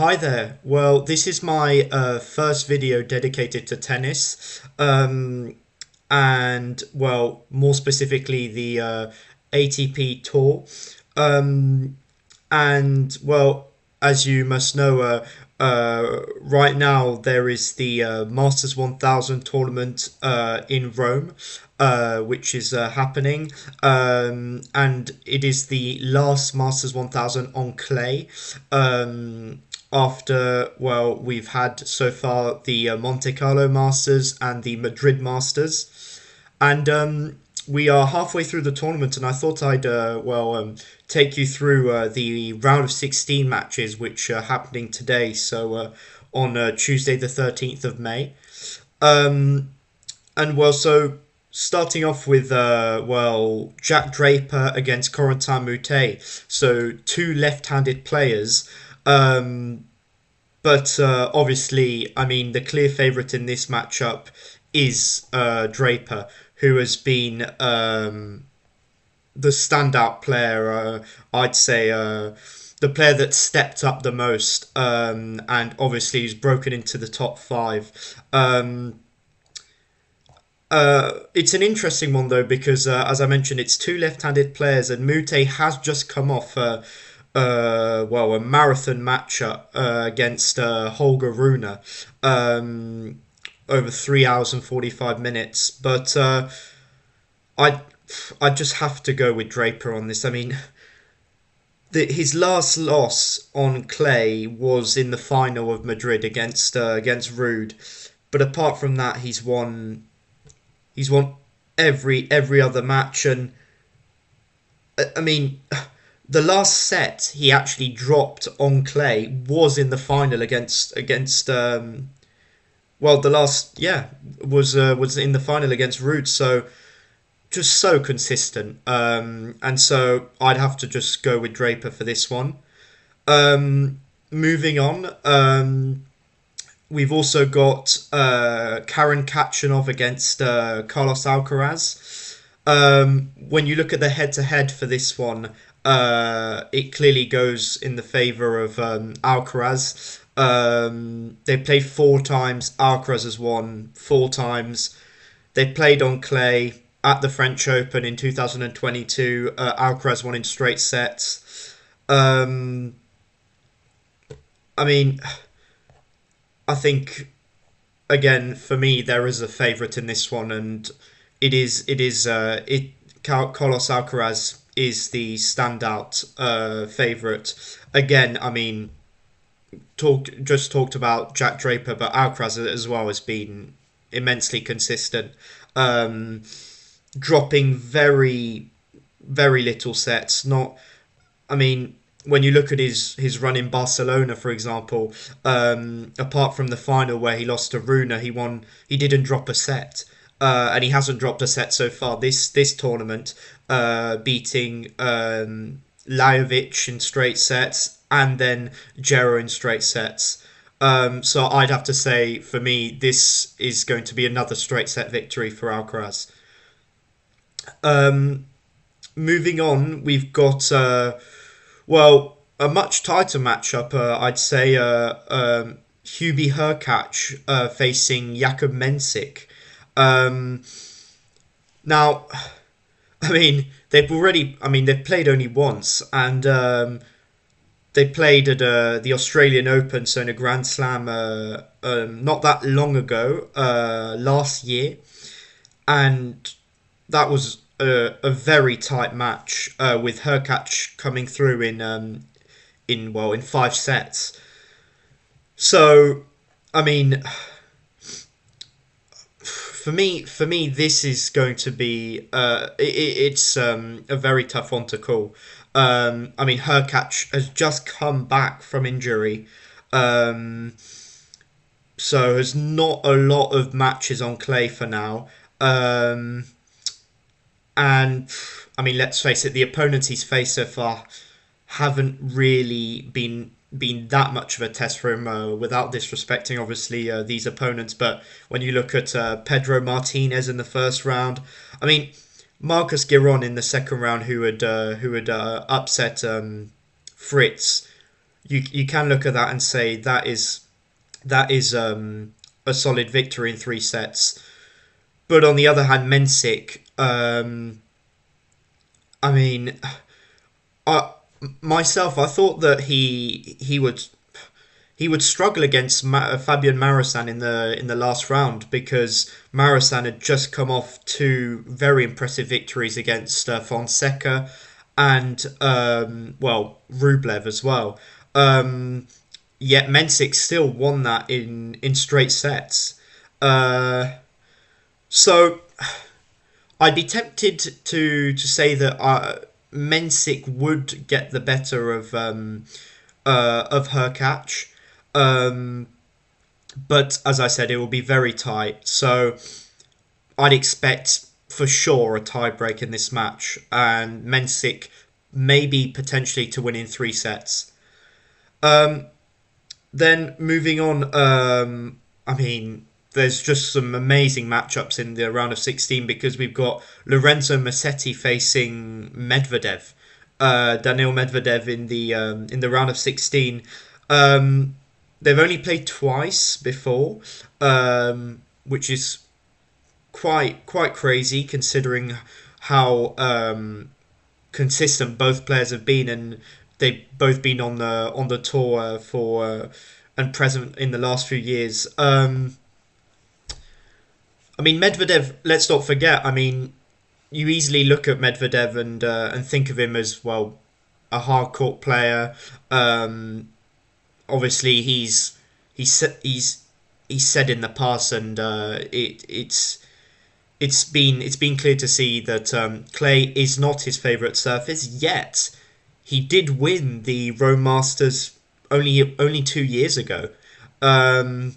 Hi there. Well, this is my first video dedicated to tennis, and more specifically, the ATP Tour. Um, and as you must know, right now there is the Masters 1000 tournament in Rome, which is happening, and it is the last Masters 1000 on clay. After we've had so far the Monte Carlo Masters and the Madrid Masters, and we are halfway through the tournament, and I thought I'd take you through the round of 16 matches which are happening today. So on Tuesday, the 13th of May, and so starting off with Jack Draper against Corentin Moutet. So two left-handed players. But obviously, I mean, the clear favourite in this matchup is Draper, who has been the standout player. I'd say the player that stepped up the most, and obviously he's broken into the top five. It's an interesting one though because, as I mentioned, it's two left-handed players, and Moutet has just come off a marathon matchup against Holger Rune, over 3 hours and 45 minutes. But I I just have to go with Draper on this. I mean, his last loss on clay was in the final of Madrid against Ruud. But apart from that, he's won every other match, and I mean, the last set he actually dropped on clay was in the final against the last was in the final against Ruud. So just so consistent, and so I'd have to just go with Draper for this one. Moving on, we've also got Karen Khachanov against Carlos Alcaraz. When you look at the head-to-head for this one, it clearly goes in the favour of Alcaraz. They played four times. Alcaraz has won four times. They played on clay at the French Open in 2022. Alcaraz won in straight sets. I mean, I think again for me there is a favourite in this one, and Carlos Alcaraz is the standout favourite. Again, I mean, talked about Jack Draper, but Alcaraz as well has been immensely consistent, dropping very little sets. Not, I mean, when you look at his run in Barcelona, for example, apart from the final where he lost to Rune, he didn't drop a set. And he hasn't dropped a set so far this tournament, beating Lajovic in straight sets and then Jero in straight sets. So I'd have to say, for me, this is going to be another straight set victory for Alcaraz. Moving on, we've got a much tighter matchup. I'd say Hubie Hurkacz facing Jakub Mensik. Now, I mean, they've played only once, and they played at the Australian Open, so in a Grand Slam, not that long ago, last year, and that was a very tight match, with Hurkacz coming through in 5 sets. So, I mean, for me, this is going to be it's a very tough one to call. I mean, Hurkacz has just come back from injury, so has not a lot of matches on clay for now. And I mean, let's face it, the opponents he's faced so far haven't really been that much of a test for him, without disrespecting obviously these opponents. But when you look at Pedro Martinez in the first round, I mean, Marcus Giron in the second round, who had upset Fritz, you can look at that and say that is a solid victory in 3 sets. But on the other hand, Mensik, I mean, I myself, I thought that he would struggle against Fabian Marasan in the last round because Marasan had just come off 2 very impressive victories against Fonseca and Rublev as well. Um, Yet Mensik still won that in straight sets. Uh, so I'd be tempted to say that Mensik would get the better of Hurkacz. Um, but as I said, it will be very tight. So I'd expect for sure a tie break in this match, and Mensik maybe potentially to win in 3 sets. Um, then moving on, I mean, there's just some amazing matchups in the round of 16 because we've got Lorenzo Musetti facing Medvedev, Daniil Medvedev in the round of 16. Um, they've only played twice before, which is quite crazy considering how consistent both players have been, and they've both been on the tour for and present in the last few years. I mean, Medvedev. Let's not forget. I mean, you easily look at Medvedev and think of him as well a hard court player. Um, Obviously, he's said in the past, and it's been clear to see that clay is not his favourite surface. Yet he did win the Rome Masters only 2 years ago. Um,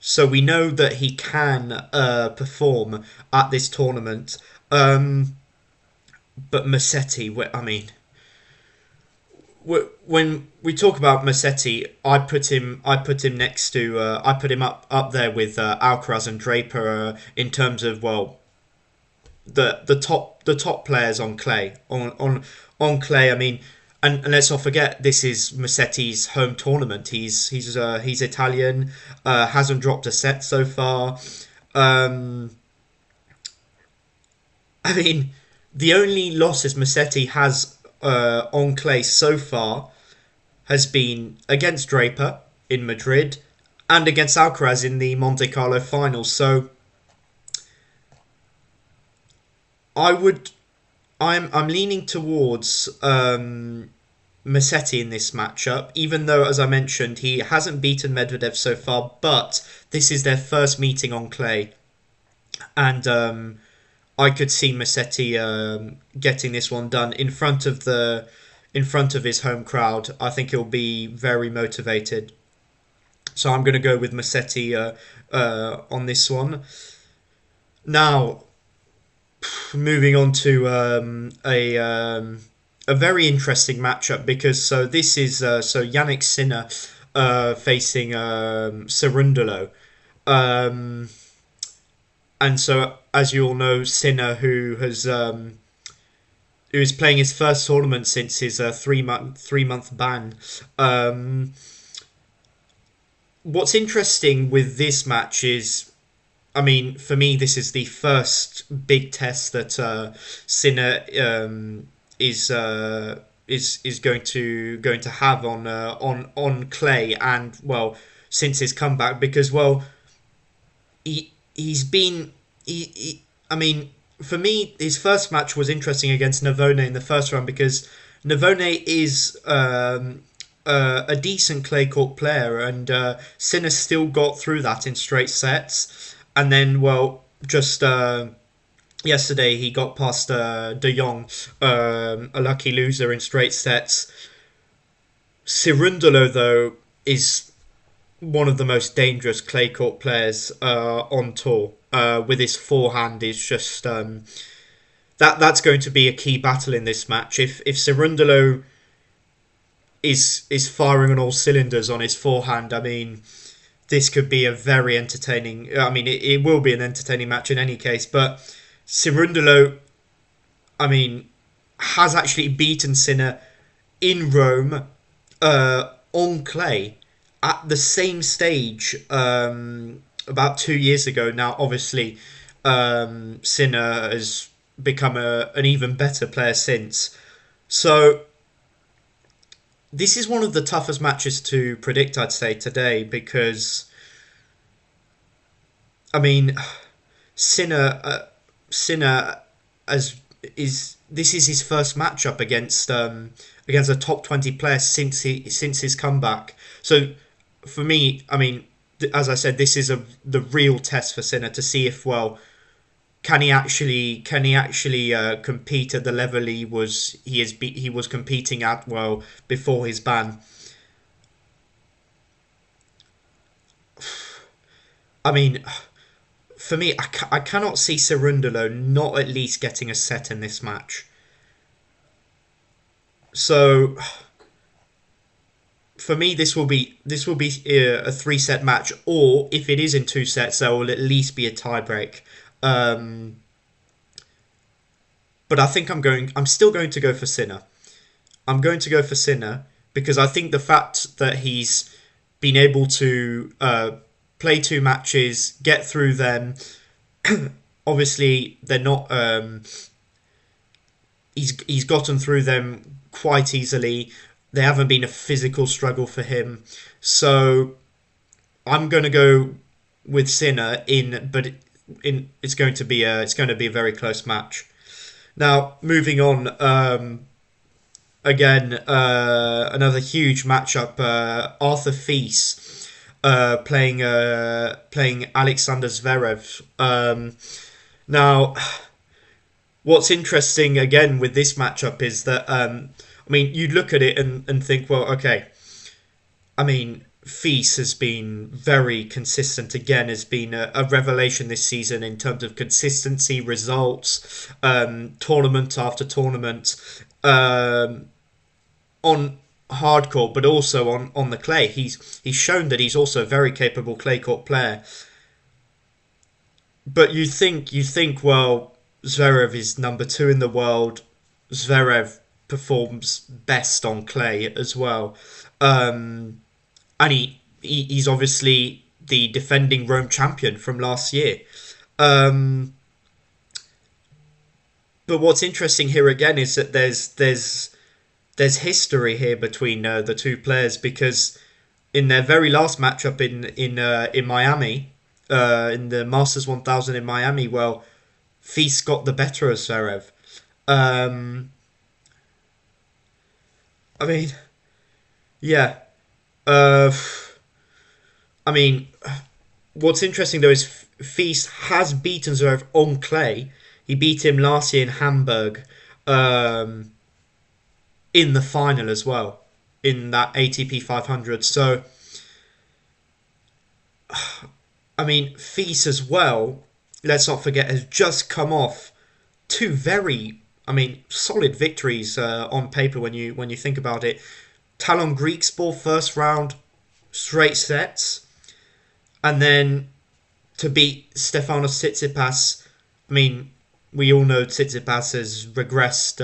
so we know that he can perform at this tournament. Um, but Musetti, I mean, when we talk about Musetti, I put him next to I put him up there with Alcaraz and Draper in terms of the top players on clay on clay. I mean, and let's not forget this is Musetti's home tournament. He's Italian, hasn't dropped a set so far. Um, I mean, the only losses Musetti has on clay so far has been against Draper in Madrid and against Alcaraz in the Monte Carlo final. So I would I'm leaning towards Musetti in this matchup, even though, as I mentioned, he hasn't beaten Medvedev so far, but this is their first meeting on clay, and I could see Musetti getting this one done in front of his home crowd. I think he'll be very motivated. So I'm going to go with Musetti on this one. Now, moving on to a very interesting matchup because this is Yannick Sinner facing Cerundolo. Um, and so, as you all know, Sinner, who is playing his first tournament since his 3 month ban. Um, what's interesting with this match is, I mean, for me, this is the first big test that Sinner is going to have on clay, and well, since his comeback, because well, he's been I mean, for me, his first match was interesting against Navone in the first round because Navone is a decent clay court player, and Sinner still got through that in straight sets, and then well, just yesterday he got past De Jong, a lucky loser in straight sets. Cerundolo, though, is one of the most dangerous clay court players on tour. With his forehand, is just that's going to be a key battle in this match. If Cerundolo is firing on all cylinders on his forehand, I mean, this could be a very entertaining. I mean, it will be an entertaining match in any case. But Cerundolo, I mean, has actually beaten Sinner in Rome on clay at the same stage about 2 years ago. Now, obviously, Sinner has become an even better player since. So this is one of the toughest matches to predict, I'd say, today, because I mean, Sinner as is this is his first matchup against a top 20 player since his comeback. So for me, I mean, as I said, this is the real test for Sinner to see if, well, can he actually compete at the level he was competing at, well, before his ban. I mean, for me, I cannot see Cerundolo not at least getting a set in this match. So for me, this will be a 3 set match, or if it is in 2 sets, there will at least be a tiebreak. Um, but I think I'm still going to go for Sinner. I'm going to go for Sinner because I think the fact that he's been able to play 2 matches, get through them. Obviously, they're not. He's gotten through them quite easily. They haven't been a physical struggle for him. So I'm going to go with Sinner but it's going to be a very close match. Now, moving on. Again, another huge matchup. Arthur Fils playing Alexander Zverev. Now, what's interesting again with this matchup is that I mean, you look at it and think, well, okay. I mean, Fils has been very consistent again, has been a revelation this season in terms of consistency, results, tournament after tournament. On hard court, but also on the clay. He's shown that he's also a very capable clay court player. But you think well, Zverev is number 2 in the world. Zverev performs best on clay as well, and he's obviously the defending Rome champion from last year. Um, but what's interesting here again is that there's history here between the two players because in their very last matchup in Miami, in the Masters 1000 in Miami, well, Fils got the better of Zverev. Um, I mean, yeah. Uh, I mean, what's interesting though is Fils has beaten Zverev on clay. He beat him last year in Hamburg, um, in the final as well, in that ATP 500. So, I mean, Fils as well, let's not forget, has just come off 2 very, I mean, solid victories on paper when you think about it. Talon Griekspoor first round, straight sets, and then to beat Stefanos Tsitsipas. I mean, we all know Tsitsipas has regressed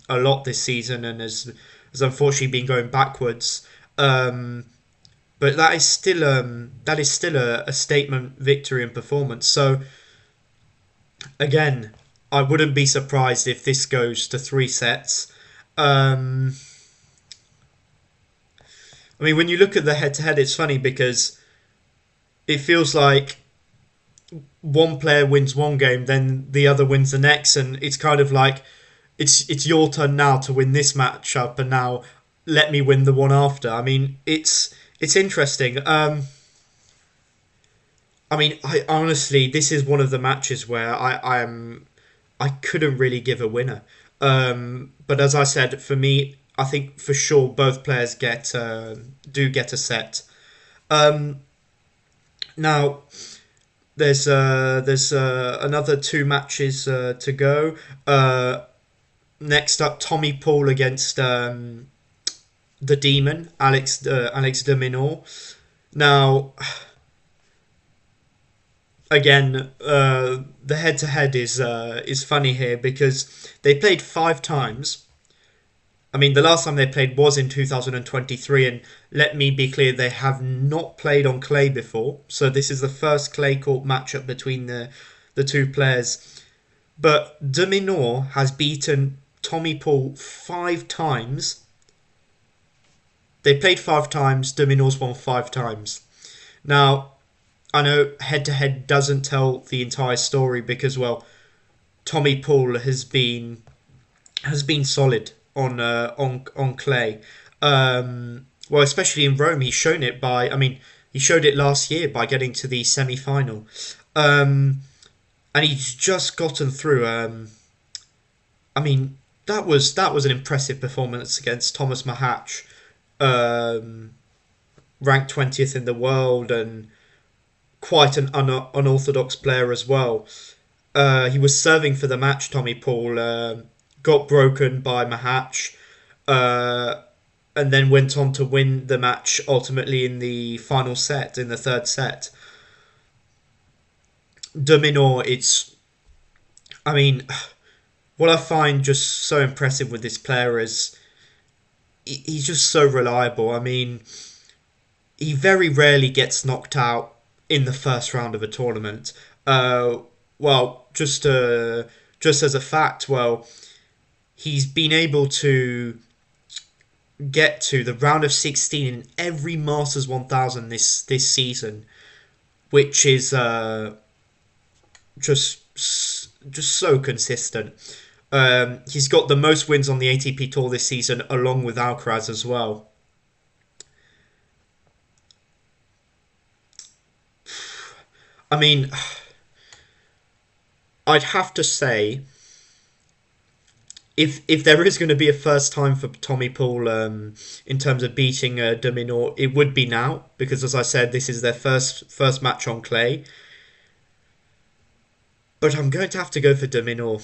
a lot this season and has unfortunately been going backwards. But that is still a statement victory and performance. So again, I wouldn't be surprised if this goes to 3 sets. Um, I mean, when you look at the head-to-head, it's funny because it feels like one player wins one game, then the other wins the next, and it's kind of like it's your turn now to win this matchup, and now let me win the one after. I mean, it's interesting. I mean, I honestly, this is one of the matches where I couldn't really give a winner. But as I said, for me, I think for sure both players do get a set. Um, Now there's another 2 matches to go. Next up, Tommy Paul against the Demon, Alex de Minaur. Now, again, the head to head is funny here because they played 5 times. I mean, the last time they played was in 2023, and let me be clear, they have not played on clay before. So this is the first clay court matchup between the two players. But de Minaur has beaten Tommy Paul 5 times. They played 5 times. De Minaur's won 5 times. Now, I know head to head doesn't tell the entire story because, well, Tommy Paul has been solid on clay. Well, especially in Rome, he's shown it by. I mean, he showed it last year by getting to the semi final, and he's just gotten through. I mean, that was an impressive performance against Thomas Mahatch, um, ranked 20th in the world and quite an unorthodox player as well. He was serving for the match. Tommy Paul got broken by Mahatch, uh, and then went on to win the match ultimately in the final set, in the third set. De Minaur, I mean, what I find just so impressive with this player is he's just so reliable. I mean, he very rarely gets knocked out in the first round of a tournament. Uh, well, just as a fact, well, he's been able to get to the round of 16 in every Masters 1000 this season, which is just just so consistent. He's got the most wins on the ATP Tour this season, along with Alcaraz as well. I mean, I'd have to say, if there is going to be a first time for Tommy Paul in terms of beating de Minaur, it would be now because, as I said, this is their first match on clay. But I'm going to have to go for de Minaur.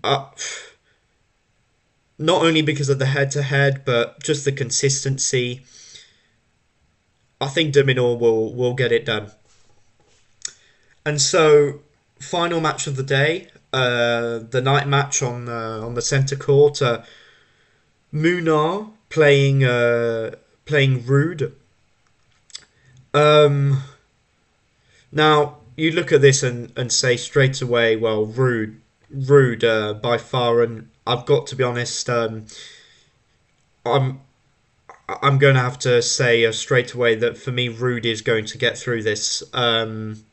Uh, Not only because of the head-to-head, but just the consistency. I think de Minaur will get it done. And so, final match of the day, the night match on the centre court. Munar playing Ruud. Um, Now you look at this and say straight away, well, Ruud by far, and I've got to be honest. I'm I'm going to have to say straight away that for me, Ruud is going to get through this in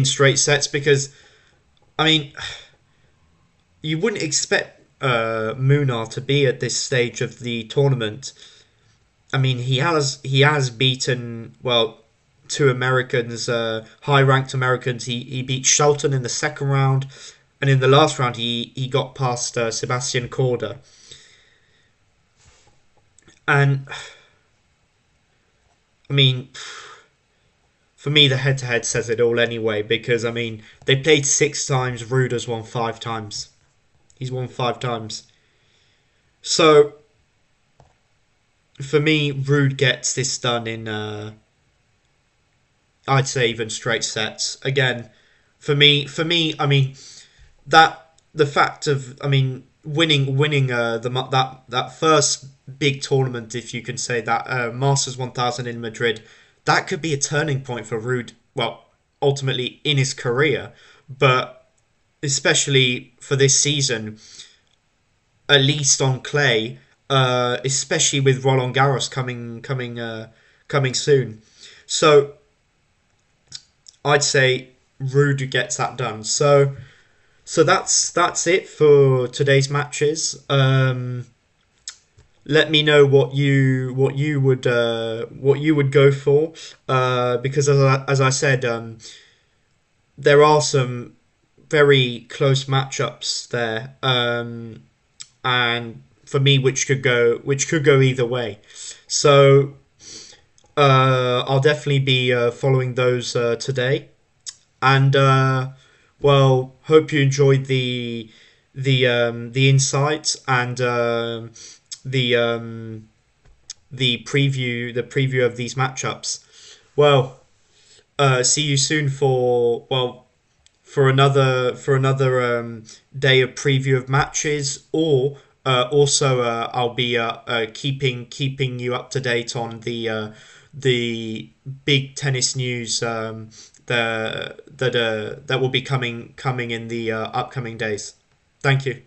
straight sets because I mean you wouldn't expect Munar to be at this stage of the tournament. I mean he has beaten two Americans, high ranked Americans. He beat Shelton in the second round, and in the last round he got past Sebastian Korda. And I mean, for me, the head to head says it all anyway. Because I mean, they played 6 times. Ruud has won 5 times. He's won 5 times. So for me, Ruud gets this done in, I'd say, even straight sets. Again, for me, I mean, the fact of I mean winning that first big tournament, if you can say that, Masters 1000 in Madrid, that could be a turning point for Ruud. Well, ultimately in his career, but especially for this season, at least on clay, especially with Roland Garros coming soon. So I'd say Ruud gets that done. So that's it for today's matches. Let me know what you would go for, because as I said, there are some very close matchups there, and for me, which could go either way. So I'll definitely be following those today, and hope you enjoyed the insights and the preview of these matchups. Well, see you soon for another day of preview of matches, or Also, I'll be keeping you up to date on the big tennis news that will be coming in the upcoming days. Thank you.